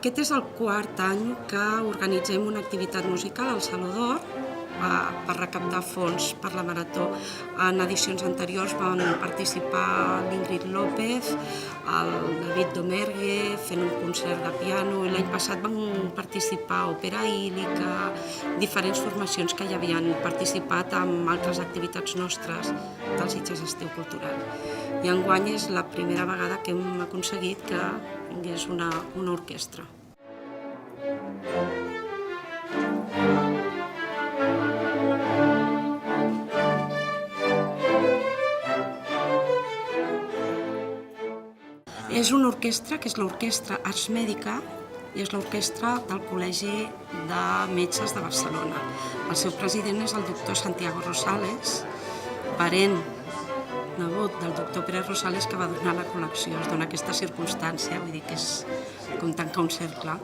Aquest és el quart any que organitzem una activitat musical al Saló d'Or per recaptar fons per la Marató. En edicions anteriors van participar l'Ingrid López, el David Domergue fent un concert de piano, i l'any passat van participar Òpera Ílica, diferents formacions que ja havien participat en altres activitats nostres del Sitges Estiu Cultural. I enguany és la primera vegada que hem aconseguit que vingués una orquestra. És una orquestra que és l'Orquestra Ars Mèdica i és l'orquestra del Col·legi de Metges de Barcelona. El seu president és el doctor Santiago Rosales, parent nebot del doctor Pere Rosales, que va donar la col·lecció. Es dona aquesta circumstància, vull dir que és com tancar un cercle.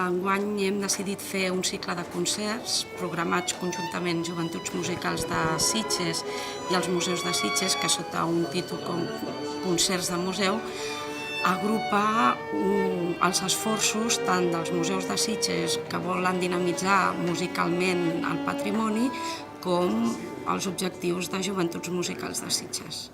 Enguany hem decidit fer un cicle de concerts programats conjuntament Joventuts Musicals de Sitges i els Museus de Sitges, que sota un títol com Concerts de Museu agrupa els esforços tant dels Museus de Sitges, que volen dinamitzar musicalment el patrimoni, com els objectius de Joventuts Musicals de Sitges.